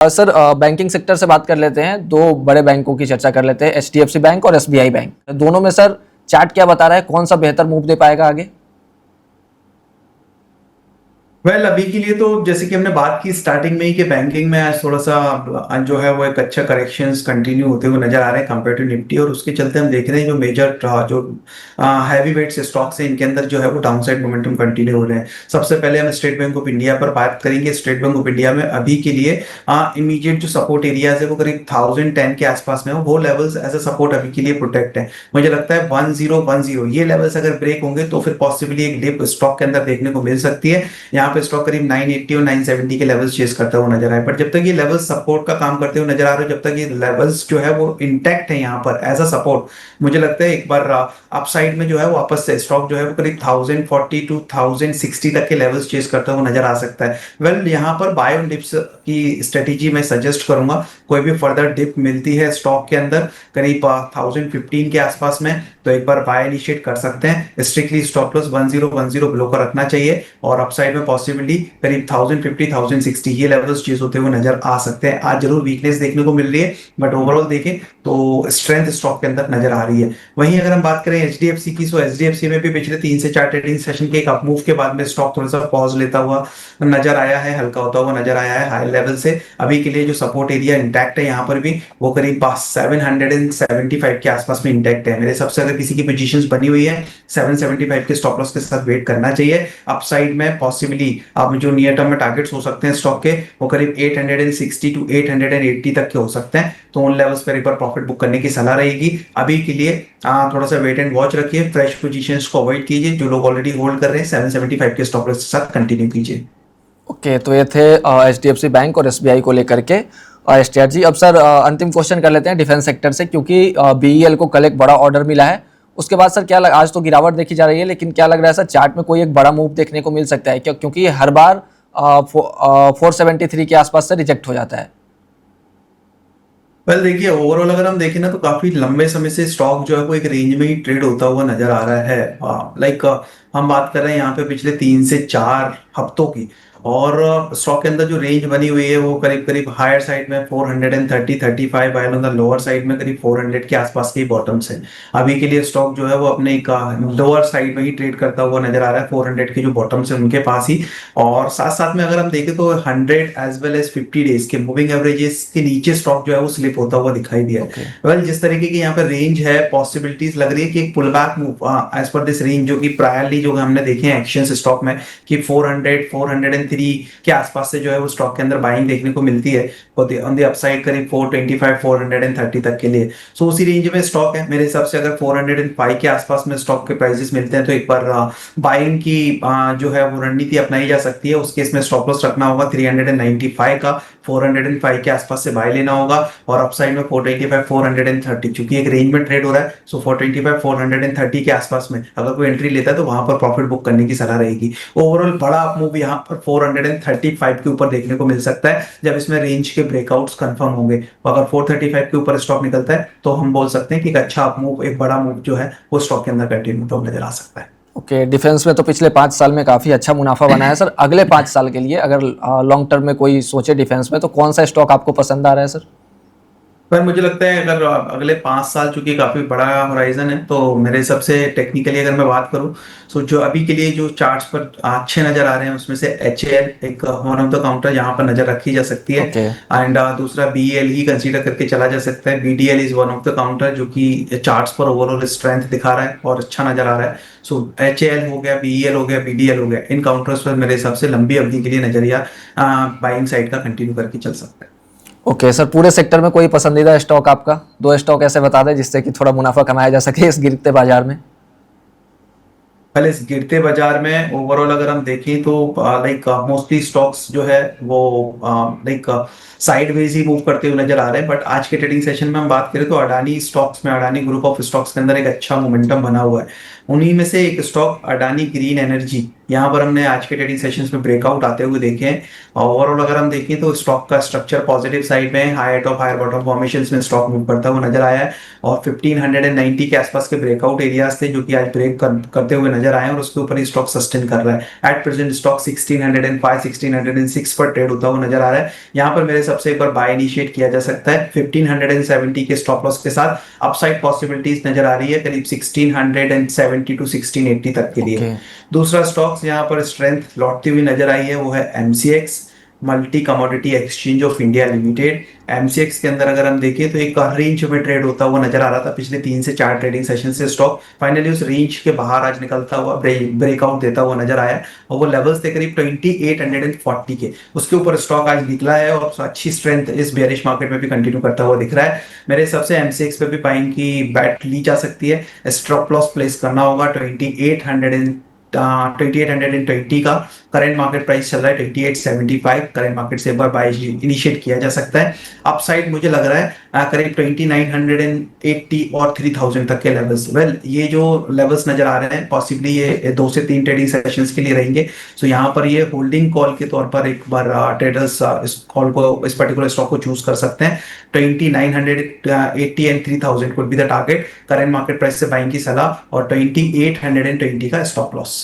Sir banking sector से बात कर लेते हैं। दो बड़े बैंकों की चर्चा कर लेते हैं, एचडीएफसी बैंक और एसबीआई बैंक। दोनों में सर चार्ट क्या बता रहा है, कौन सा बेहतर मूव दे पाएगा आगे? अभी के लिए तो जैसे कि हमने बात की स्टार्टिंग में ही कि बैंकिंग में आज थोड़ा सा जो है वो एक अच्छा करेक्शंस कंटिन्यू होते हुए नजर आ रहे हैं कंपेयर टू निफ्टी। और उसके चलते हम देख रहे हैं जो मेजर जो हैवी वेट्स स्टॉक्स हैं इनके अंदर जो है वो डाउनसाइड मोमेंटम कंटिन्यू हो रहे हैं। सबसे पहले हम स्टेट बैंक ऑफ इंडिया पर बात करेंगे। स्टेट बैंक ऑफ इंडिया में अभी के लिए इमीडिएट जो सपोर्ट एरियाज है वो करीब 1010 के आसपास में हो। वो लेवल्स एज अ सपोर्ट अभी के लिए प्रोटेक्ट है। मुझे लगता है 1010 ये लेवल्स अगर ब्रेक होंगे तो फिर पॉसिबली एक डिप स्टॉक के अंदर देखने को मिल सकती है। यहाँ पे स्टॉक करीब 980 और 970 के लेवल्स चेस करता हुआ नजर आए। पर जब तक ये लेवल्स सपोर्ट का काम करते हुए नजर आ रहे हो, जब तक ये लेवल्स जो है वो इंटैक्ट है यहाँ पर एज अ सपोर्ट, मुझे लगता है एक बार अपसाइड में जो है वापस से स्टॉक जो है वो करीब 1040 टू 1060 तक के लेवल्स चेस करता हुआ नजर आ सकता है। यहाँ पर बाय ऑन डिप्स की स्ट्रेटेजी मैं सजेस्ट करूंगा। कोई भी फर्दर डिप मिलती है स्टॉक के अंदर करीब 1015 के आसपास में, तो एक बार बाय इनिशिएट कर सकते हैं। स्ट्रिक्टली स्टॉप लॉस 1010 बिलो का रखना चाहिए और अपसाइड में पॉसिबिलिटी करीब 1050 1060 ये लेवल्स चेज होते हुए नजर आ सकते हैं। आज जरूर वीकनेस देखने को मिल रही है, बट ओवरऑल देखें तो स्ट्रेंथ स्टॉक के अंदर नजर आ रही है। वहीं अगर हम बात करें एचडीएफसी की, तो एचडीएफसी में भी पिछले 3 से 4 ट्रेडिंग सेशन के एक अपमूव के बाद में स्टॉक थोड़ा सा पॉज लेता हुआ नजर आया है, हल्का होता हुआ नजर आया है हाई लेवल से। अभी के लिए जो सपोर्ट एरिया इंटैक्ट है यहाँ पर भी वो करीब 775 के आसपास में इंटैक्ट है। मेरे सबसे अगर किसी की पोजीशंस बनी हुई है 775 के स्टॉप लॉस के साथ वेट करना चाहिए। अपसाइड में पॉसिबली अब जो नियर टर्म में टारगेट्स हो सकते हैं स्टॉक के वो करीब 860 टू 880 तक के हो सकते हैं। तो उन लेवल्स पर एक बार प्रॉफिट बुक करने की सलाह रहेगी। अभी के लिए थोड़ा सा वेट एंड वॉच रखिए, फ्रेश पोजीशंस को अवॉइड कीजिए। जो लोग ऑलरेडी होल्ड कर रहे हैं 775 के स्टॉप लॉस के साथ कंटिन्यू कीजिए। ओके, तो ये थे एचडीएफसी बैंक और एसबीआई को लेकर के स्ट्रेटजी। अब सर अंतिम क्वेश्चन कर लेते हैं डिफेंस सेक्टर से, क्योंकि बीईएल को कल एक बड़ा ऑर्डर मिला है। उसके बाद सर आज तो गिरावट देखी जा रही है, लेकिन क्या लग रहा है सर चार्ट में कोई एक बड़ा मूव देखने को मिल सकता है? क्योंकि हर बार 473 के आसपास से रिजेक्ट हो जाता है। देखिए ओवरऑल अगर हम देखें ना तो काफी लंबे समय से स्टॉक जो है वो एक रेंज में ही ट्रेड होता हुआ नजर आ रहा है। हम बात कर रहे हैं यहाँ पे पिछले 3 से 4 हफ्तों की। और स्टॉक के अंदर जो रेंज बनी हुई है वो करीब करीब हायर साइड में 430-35 while on the lower side में करीब 400 के आसपास के बॉटम्स है। अभी के लिए स्टॉक जो है वो अपने एक लोअर साइड में ही ट्रेड करता हुआ नजर आ रहा है, 400 के जो बॉटम्स है उनके पास ही। और साथ साथ में अगर हम देखें तो 100 एज वेल एज 50 डेज के मूविंग एवरेजेस के नीचे स्टॉक जो है वो स्लिप होता हुआ दिखाई दिया है। जिस तरीके की यहाँ पर रेंज है, पॉसिबिलिटीज लग रही है कि एक pull back move as per this range, जो कि प्रायरली जो हमने देखे हैं एक्शन स्टॉक में कि 400 403 के आसपास से जो है वो स्टॉक के अंदर बाइंग देखने को मिलती है ऑन द अपसाइड करीब 425 430 तक के लिए। सो उसी रेंज में स्टॉक है। मेरे हिसाब से अगर 405 के आसपास में स्टॉक के प्राइसेस मिलते हैं तो एक बार बाइंग की जो है वो रणनीति अपनाई जा सकती है। उस केस में स्टॉप लॉस रखना होगा 395 का, 405 के आसपास से बाय लेना होगा और अपसाइड में 425 430, क्योंकि एक रेंज में ट्रेड हो रहा है। सो 425 430 के आसपास में अगर कोई एंट्री लेता है तो वहां पर प्रॉफिट बुक करने की सलाह रहेगी। ओवरऑल बड़ा मूव यहाँ पर 435 के ऊपर देखने को मिल सकता है जब इसमें रेंज के ब्रेकआउट्स कंफर्म होंगे। तो अगर 435 के ऊपर स्टॉक निकलता है तो हम बोल सकते हैं कि एक अच्छा अप मूव, एक बड़ा मूव जो है वो स्टॉक के अंदर कंटिन्यू तो नजर आ सकता है। ओके, डिफेंस में तो पिछले 5 साल में काफी अच्छा मुनाफा बना है सर। अगले 5 साल के लिए अगर लॉन्ग टर्म में कोई सोचे डिफेंस में, तो कौन सा स्टॉक आपको पसंद आ रहा है सर? पर मुझे लगता है अगर अगले 5 साल, चूंकि काफी बड़ा होराइजन है, तो मेरे हिसाब से टेक्निकली अगर मैं बात करूं तो जो अभी के लिए जो चार्ट्स पर अच्छे नजर आ रहे हैं उसमें से HAL एक वन ऑफ द काउंटर यहाँ पर नजर रखी जा सकती है। ओके, एंड दूसरा BEL ही कंसीडर करके चला जा सकता है। BDL is one of the counter जो कि चार्ट्स पर ओवरऑल स्ट्रेंथ दिखा रहा है और अच्छा नजर आ रहा है। सो HAL हो गया, BEL हो गया, BDL हो गया, इन काउंटर्स पर मेरे हिसाब से लंबी अवधि के लिए नजरिया बाइंग साइड का कंटिन्यू करके चल सकता है। ओके सर, पूरे सेक्टर में कोई पसंदीदा स्टॉक आपका? 2 स्टॉक ऐसे बता दें जिससे कि थोड़ा मुनाफा कमाया जा सके इस गिरते बाजार में। पहले इस गिरते बाजार में ओवरऑल अगर हम देखें तो मोस्टली स्टॉक्स जो है वो लाइक साइडवेज ही मूव करते हुए नजर आ रहे हैं। बट आज के ट्रेडिंग सेशन में हम बात करें तो अडानी स्टॉक्स में, अडानी ग्रुप ऑफ स्टॉक्स के अंदर एक अच्छा मोमेंटम बना हुआ है। उन्हीं में से एक स्टॉक अडानी ग्रीन एनर्जी, यहाँ पर हमने आज के ट्रेडिंग सेशंस में ब्रेकआउट आते हुए देखे हैं। ओवरऑल अगर हम देखें तो स्टॉक का स्ट्रक्चर पॉजिटिव साइड में, higher top higher bottom formations में स्टॉक मूव करता हुआ नजर आया है। और 1590 के आसपास के ब्रेकआउट एरियाज थे जो कि आज ब्रेक करते हुए नजर आए और उसके ऊपर ही स्टॉक सस्टेन कर रहा है। एट प्रेजेंट स्टॉक 1605 1606 पर ट्रेड होता हुआ नजर आ रहा है। यहाँ पर मेरे सबसे एक बार बाय इनिशिएट किया जा सकता है 1570 के स्टॉप लॉस के साथ। अपसाइड पॉसिबिलिटीज नजर आ रही है करीब 1670 टू 1680 तक के लिए। ओके। दूसरा स्टॉक्स यहाँ पर स्ट्रेंथ लौटती हुई नजर आई है वो है MCX, multi commodity exchange of India limited. MCX के अंदर अगर हम देखें तो एक रेंज में ट्रेड होता हुआ नजर आ रहा था पिछले 3 से 4 ट्रेडिंग सेशन से। स्टॉक फाइनली उस रेंज के बाहर आज निकलता हुआ ब्रेकआउट देता हुआ नजर आया और वो लेवल्स थे करीब 2840 के, उसके ऊपर स्टॉक आज निकला है और अच्छी स्ट्रेंथ इस बेयरिश मार्केट में भी कंटिन्यू करता हुआ दिख रहा है। मेरे हिसाब से एमसीएक्स पे भी बाइंग की बैट ली जा सकती है। स्टॉप लॉस प्लेस करना होगा 2820 का। करंट मार्केट प्राइस चल रहा है 2875। करंट मार्केट से एक बार बाय इनिशिएट किया जा सकता है। अपसाइड मुझे लग रहा है करीब 2980 और 3000 तक के लेवल्स। ये जो लेवल्स नजर आ रहे हैं पॉसिबली ये 2 से 3 ट्रेडिंग सेशंस के लिए रहेंगे। सो यहाँ पर ये होल्डिंग कॉल के तौर पर एक बार ट्रेडर्स इस कॉल को, इस पर्टिकुलर स्टॉक को चूज कर सकते हैं। 2980 and 3000 could be the target. Current market price से बाइंग की सलाह और 2820 का स्टॉप लॉस।